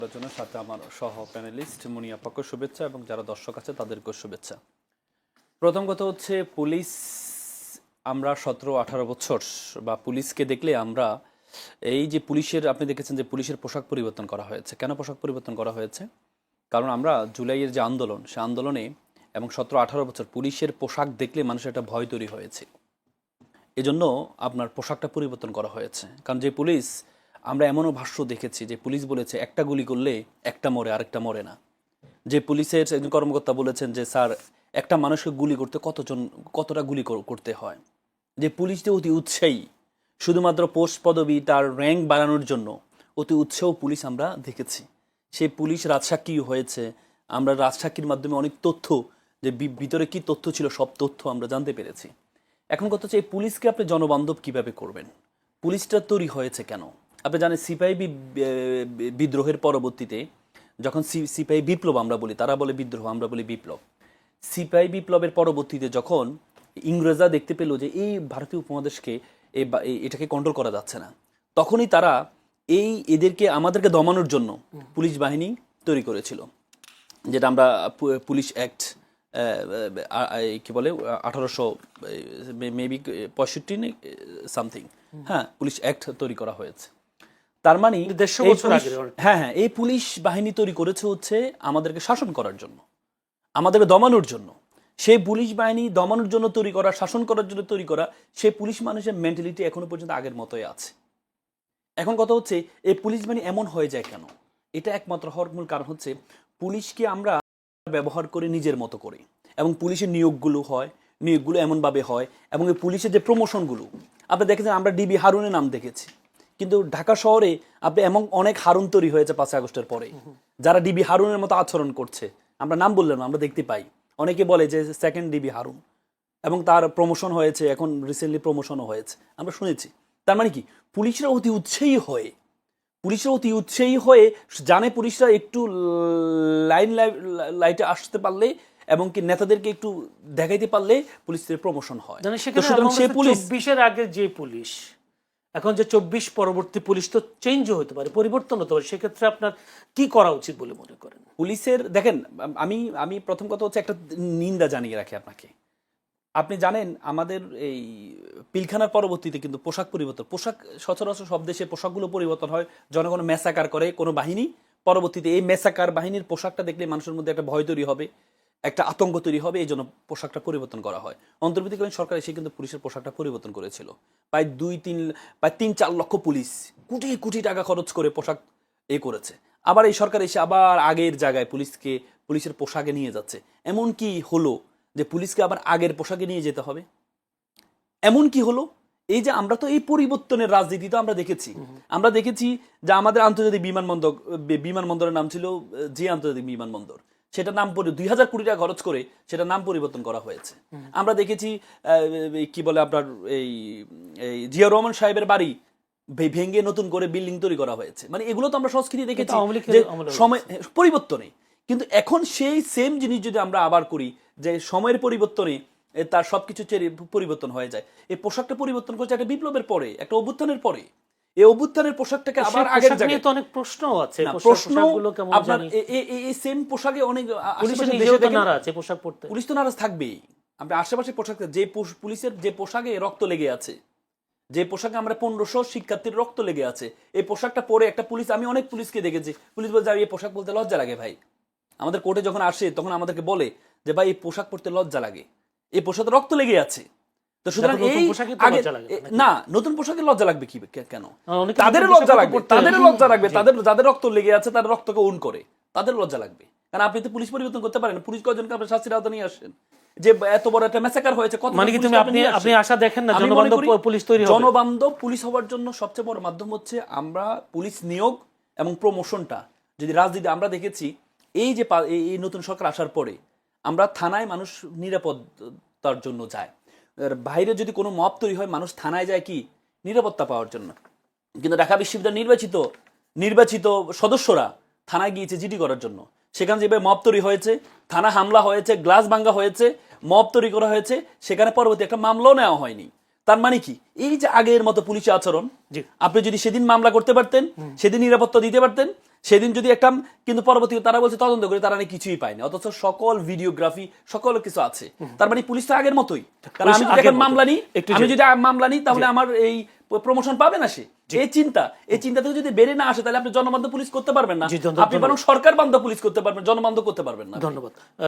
আলোচনার সাথে আমার সহ প্যানেলিস্ট মুনিয়া পক্ষ শুভেচ্ছা এবং যারা দর্শক আছে তাদেরকেও শুভেচ্ছা। প্রথম কথা হচ্ছে পুলিশ, আমরা 17-18 বছর বা পুলিশকে দেখলে আমরা এই যে পুলিশের, আপনি দেখেছেন যে পুলিশের পোশাক পরিবর্তন করা হয়েছে। কেন পোশাক পরিবর্তন করা হয়েছে? কারণ আমরা জুলাইয়ের যে আন্দোলন, সে আন্দোলনে এবং 17-18 বছর পুলিশের পোশাক দেখলে মানুষের একটা ভয় তৈরি হয়েছে। এজন্য আপনার পোশাকটা পরিবর্তন করা হয়েছে। কারণ যে পুলিশ, আমরা এমনও ভাষ্য দেখেছি যে পুলিশ বলেছে একটা গুলি করলে একটা মরে, আরেকটা মরে না। যে পুলিশের একজন কর্মকর্তা বলেছেন যে স্যার, একটা মানুষকে গুলি করতে কতটা গুলি করতে হয়। যে পুলিশ যে অতি উৎসাহী, শুধুমাত্র পোস্ট পদবি তার র্যাঙ্ক বাড়ানোর জন্য অতি উৎসাহ পুলিশ আমরা দেখেছি। সেই পুলিশ রাজসাক্ষী হয়েছে। আমরা রাজসাক্ষীর মাধ্যমে অনেক তথ্য, যে ভিতরে কি তথ্য ছিল সব তথ্য আমরা জানতে পেরেছি। এখন কথা হচ্ছে এই পুলিশকে আপনি জনবান্ধব কিভাবে করবেন? পুলিশটা তৈরি হয়েছে কেন? আপনি জানেন সিপাহী বিদ্রোহের পরবর্তীতে যখন সিপাহী বিপ্লব আমরা বলি, তারা বলে বিদ্রোহ, আমরা বলি বিপ্লব। সিপাহী বিপ্লবের পরবর্তীতে যখন ইংরেজরা দেখতে পেল যে এই ভারতীয় উপমহাদেশকে এটাকে কন্ট্রোল করা যাচ্ছে না, তখনই তারা এদেরকে আমাদেরকে দমানোর জন্য পুলিশ বাহিনী তৈরি করেছিল, যেটা আমরা পুলিশ অ্যাক্ট কি বলে 1800 মেবি 65 সামথিং, হ্যাঁ, পুলিশ অ্যাক্ট তৈরি করা হয়েছে। তার মানে হ্যাঁ, এই পুলিশ বাহিনী তৈরি করেছে হচ্ছে আমাদেরকে শাসন করার জন্য, আমাদেরকে দমানোর জন্য। সেই পুলিশ বাহিনী দমানোর জন্য তৈরি করা, শাসন করার জন্য তৈরি করা, সেই পুলিশ মানুষের মেন্টালিটি এখনো পর্যন্ত আগের মতোই আছে। এখন কথা হচ্ছে এই পুলিশ বাহিনী এমন হয়ে যায় কেন? এটা একমাত্র হওয়ার মূল কারণ হচ্ছে পুলিশকে আমরা ব্যবহার করে নিজের মতো করে, এবং পুলিশের নিয়োগগুলো এমনভাবে হয়, এবং এই পুলিশের যে প্রমোশনগুলো আপনি দেখেছেন, আমরা ডিবি হারুনের নাম দেখেছি, কিন্তু ঢাকা শহরে আপনি এমন অনেক হারুন তৈরি হয়েছে 5 আগস্টের পরে, যারা ডিবি হারুনের মতো আচরণ করছে। আমরা নাম বললাম না, আমরা দেখতে পাই, অনেকে বলে যে সেকেন্ড ডিবি হারুন, এবং তার প্রমোশন হয়েছে, এখন রিসেন্টলি প্রমোশনও হয়েছে, আমরা শুনেছি। তার মানে কি, পুলিশরা অতি উৎসাহী হয়ে জানে পুলিশরা একটু লাইটে আসতে পারলে এবং কি নেতাদেরকে একটু দেখাইতে পারলে পুলিশের প্রমোশন হয়। সেই পুলিশ 24-এর আগে যে পুলিশ, এখন যে 24 পরবর্তী পুলিশ তো চেঞ্জও হতে পারে, পরিবর্তন হতে পারে। সেক্ষেত্রে আপনার কি করা উচিত বলে মনে করেন? পুলিশের দেখেন, আমি প্রথম কথা হচ্ছে একটা নিন্দা জানিয়ে রাখি আপনাকে। আপনি জানেন আমাদের এই পিলখানার পরবর্তীতে কিন্তু পোশাক পরিবর্তন, পোশাক সচরাচর সব দেশে পোশাকগুলো পরিবর্তন হয়, জনগণ মেসাকার করে কোনো বাহিনী, পরবর্তীতে এই মেসাকার বাহিনীর পোশাকটা দেখলে মানুষের মধ্যে একটা ভয় তৈরি হবে, একটা আতঙ্ক তৈরি হবে, এই জন্য পোশাকটা পরিবর্তন করা হয়। অন্তর্বর্তীকালীন সরকার এসে কিন্তু পুলিশের পোশাকটা পরিবর্তন করেছিল। প্রায় 3-4 লক্ষ পুলিশ কোটি কোটি টাকা খরচ করে পোশাক করেছে। আবার এই সরকার এসে আবার আগের জায়গায় পুলিশের পোশাকে নিয়ে যাচ্ছে। এমন কি হলো যে পুলিশকে আবার আগের পোশাকে নিয়ে যেতে হবে? এমন কি হলো? এই যে আমরা তো এই পরিবর্তনের রাজনীতি তো আমরা দেখেছি যে আমাদের আন্তর্জাতিক বিমানবন্দরের নাম ছিল যে আন্তর্জাতিক বিমানবন্দর, সেটা নাম 2000 কোটি টাকা খরচ করে সেটা নাম পরিবর্তন করা হয়েছে। আমরা দেখেছি কি বলে আপনার এই জিয়া রহমান সাহেবের বাড়ি ভেঙে নতুন করে বিল্ডিং তৈরি করা হয়েছে। মানে এগুলো তো আমরা সংস্কৃতি দেখেছি সময় পরিবর্তনে। কিন্তু এখন সেই সেম জিনিস যদি আমরা আবার করি, যে সময়ের পরিবর্তনে তার সবকিছু পরিবর্তন হয়ে যায়। এই পোশাকটা পরিবর্তন করছে একটা বিপ্লবের পরে, একটা অভ্যুত্থানের পরে। এই অভ্যুত্থানের পোশাকটাকে আবার আগের জায়গায় তো অনেক প্রশ্ন আছে। আপনার এই সেম পোশাকে অনেক পোশাক পরতে পুলিশ তো নারাজ থাকবেই। আমরা আশেপাশে পোশাক, যে পুলিশের যে পোশাকে রক্ত লেগে আছে, যে পোশাকে আমরা 1500 শিক্ষার্থীর রক্ত লেগে আছে, এই পোশাকটা পরে একটা পুলিশ, আমি অনেক পুলিশকে দেখেছি, পুলিশ বলছে এই পোশাক বলতে লজ্জা লাগে ভাই। আমাদের কোর্টে যখন আসে তখন আমাদেরকে বলে যে ভাই এই পোশাক পরতে লজ্জা লাগে, এই পোশাকে রক্ত লেগে আছে। তো সুতরাং না, নতুন পোশাকে লজ্জা লাগবে কি কেন? তাদের লজ্জা লাগবে, যাদের রক্ত লেগে আছে তাদের রক্তকে ওন করে, তাদের লজ্জা লাগবে। কারণ আপনি তো পুলিশ পরিবর্তন করতে পারেন, পুলিশ কয়জনকে আপনার শাস্তির আওতায় নিয়ে আসেন? যে এত বড় একটা ম্যাসাকার হয়েছে, কত মানে কি আপনি আশা দেখেন না জনবান্ধব পুলিশ তৈরি হবে? জনবান্ধব পুলিশ হওয়ার জন্য সবচেয়ে বড় মাধ্যম হচ্ছে আমরা পুলিশ নিয়োগ এবং প্রমোশনটা যদি রাজনীতি। আমরা দেখেছি এই যে এই নতুন সরকার আসার পরে আমরা থানায় মানুষ নিরাপত্তার জন্য যায়, বাইরে যদি কোনো মব তৈরি হয় মানুষ থানায় যায় কি নিরাপত্তা পাওয়ার জন্য। কিন্তু ঢাকা বিশ্ববিদ্যালয়ের নির্বাচিত সদস্যরা থানায় গিয়েছে জিডি করার জন্য। সেখানে যেভাবে মব তৈরি হয়েছে, থানা হামলা হয়েছে, গ্লাস ভাঙ্গা হয়েছে, মব তৈরি করা হয়েছে, সেখানে পরবর্তী একটা মামলাও নেওয়া হয়নি। তার মানে কি, এই যে আগের মতো পুলিশের আচরণ, আপনি যদি সেদিন মামলা করতে পারতেন, সেদিন নিরাপত্তা দিতে পারতেন, সেদিন যদি একটা, কিন্তু পরবর্তীতে তারা বলছে তদন্ত করে তারা নাকি কিছুই পায়নি, অথচ সকল ভিডিওগ্রাফি সকল কিছু আছে। তার মানে পুলিশ তো আগের মতোই, কারণ আমি যদি এখন মামলা নিই, আমি যদি মামলা নিই তাহলে আমার এই প্রমোশন পাবে না সে। এই চিন্তা থেকে যদি বেরিয়ে না আসে তাহলে আপনি জনবান্ধব পুলিশ করতে পারবেন না, আপনি বরং সরকার বান্ধব পুলিশ করতে পারবেন, জনবান্ধব করতে পারবেন না। ধন্যবাদ।